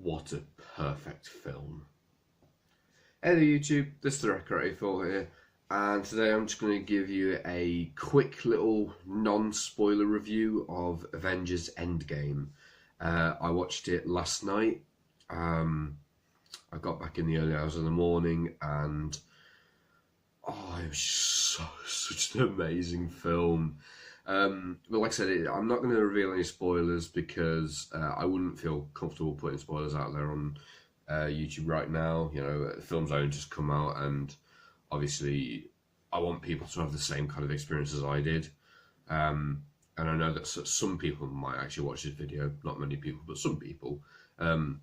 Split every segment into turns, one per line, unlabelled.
What a perfect film. Hey there YouTube, this is the Recreative here, and today I'm just going to give you a quick little non-spoiler review of Avengers Endgame. I watched it last night. I got back in the early hours of the morning and it was such an amazing film. But like I said, I'm not going to reveal any spoilers because I wouldn't feel comfortable putting spoilers out there on YouTube right now. You know, the film's only just come out, and obviously I want people to have the same kind of experience as I did. And I know that some people might actually watch this video, not many people, but some people. And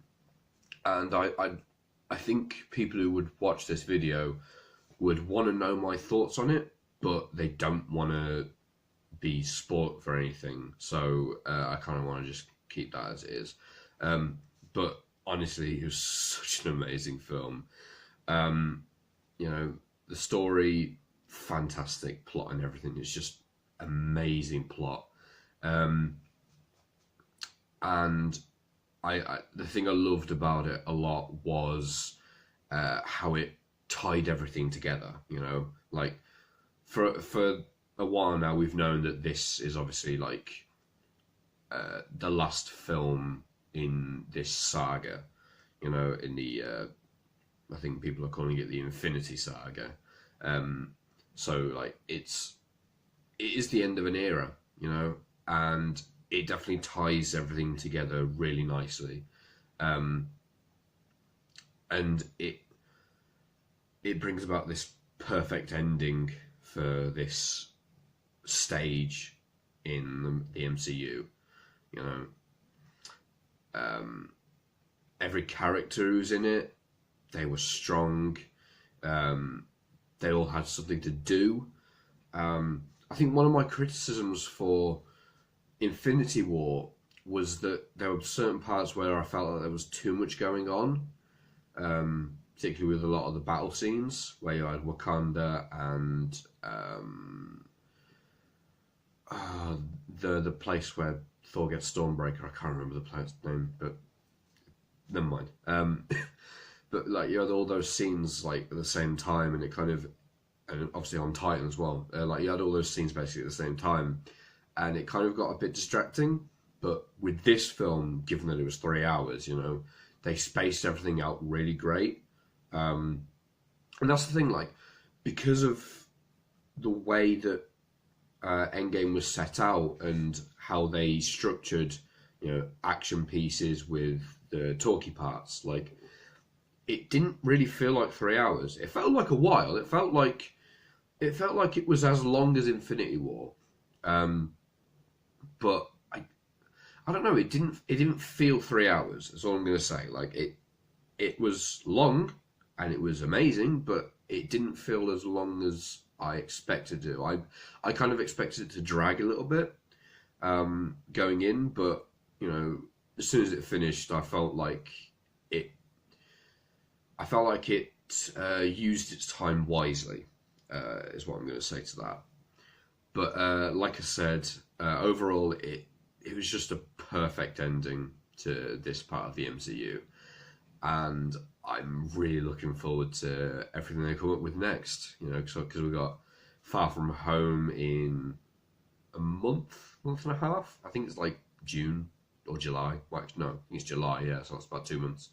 I think people who would watch this video would want to know my thoughts on it, but they don't want to be spoiled for anything. So I kind of want to just keep that as it is. But honestly, it was such an amazing film. You know, the story, fantastic plot and everything. It's just amazing plot. And the thing I loved about it a lot was how it tied everything together. You know, like for a while now, we've known that this is obviously like the last film in this saga. You know, in the I think people are calling it the Infinity Saga. So like it is the end of an era. You know, and it definitely ties everything together really nicely, and it brings about this perfect ending for this stage in the MCU. You know, every character who's in it, they were strong. They all had something to do. I think one of my criticisms for Infinity War was that there were certain parts where I felt like there was too much going on, particularly with a lot of the battle scenes where you had Wakanda and the place where Thor gets Stormbreaker. I can't remember the place name, but never mind. But like you had all those scenes like at the same time, and it kind of, and obviously on Titan as well. Like you had all those scenes basically at the same time. And it kind of got a bit distracting, but with this film, given that it was 3 hours, you know, they spaced everything out really great. And that's the thing, like, because of the way that Endgame was set out and how they structured, you know, action pieces with the talky parts, like, it didn't really feel like 3 hours. It felt like a while. It felt like it was as long as Infinity War. But I don't know. It didn't feel 3 hours. That's all I'm gonna say. Like it was long and it was amazing, but it didn't feel as long as I expected to. I kind of expected it to drag a little bit going in, but you know, as soon as it finished, I felt like it. I felt like it used its time wisely. Is what I'm going to say to that. But like I said, overall, it was just a perfect ending to this part of the MCU. And I'm really looking forward to everything they come up with next. You know, because we've got Far From Home in a month and a half. I think it's like June or July. Well, no, I think it's July, yeah, so it's about 2 months.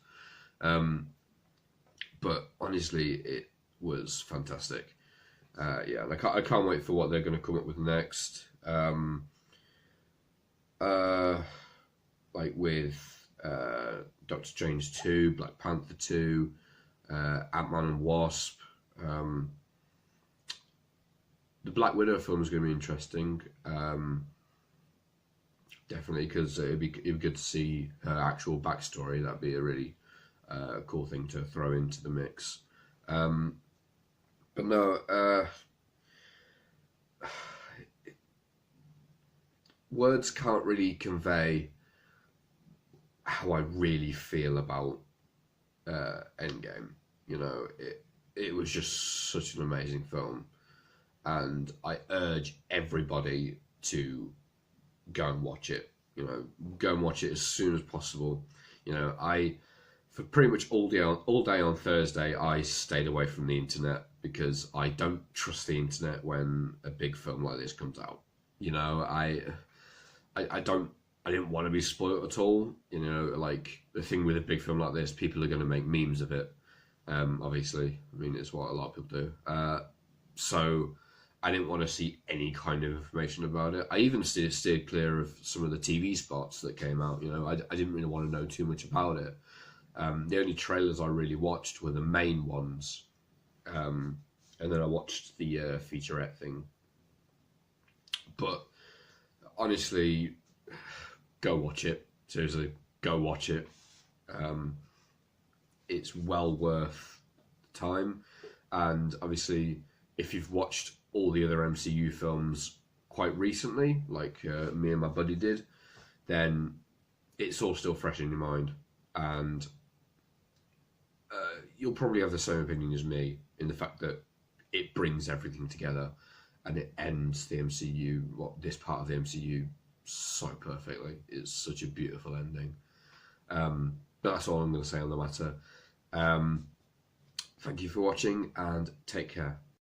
But honestly, it was fantastic. Yeah, like I can't wait for what they're going to come up with next. Like with Doctor Strange 2, Black Panther 2, Ant-Man and Wasp. The Black Widow film is going to be interesting. Definitely, because it'd be good to see her actual backstory. That'd be a really cool thing to throw into the mix. But no, words can't really convey how I really feel about Endgame. You know, it was just such an amazing film, and I urge everybody to go and watch it. You know, go and watch it as soon as possible. You know, I for pretty much all day on Thursday, I stayed away from the internet because I don't trust the internet when a big film like this comes out. You know, I don't. I didn't want to be spoiled at all. You know, like the thing with a big film like this, people are going to make memes of it. Obviously, I mean, it's what a lot of people do. So I didn't want to see any kind of information about it. I even steered clear of some of the TV spots that came out. You know, I didn't really want to know too much about it. The only trailers I really watched were the main ones, and then I watched the featurette thing. But honestly, go watch it. Seriously, go watch it. Um, it's well worth the time. And obviously, if you've watched all the other MCU films quite recently, like me and my buddy did, then it's all still fresh in your mind. And you'll probably have the same opinion as me in the fact that it brings everything together and it ends the MCU, this part of the MCU, so perfectly. It's such a beautiful ending. But that's all I'm going to say on the matter. Thank you for watching and take care.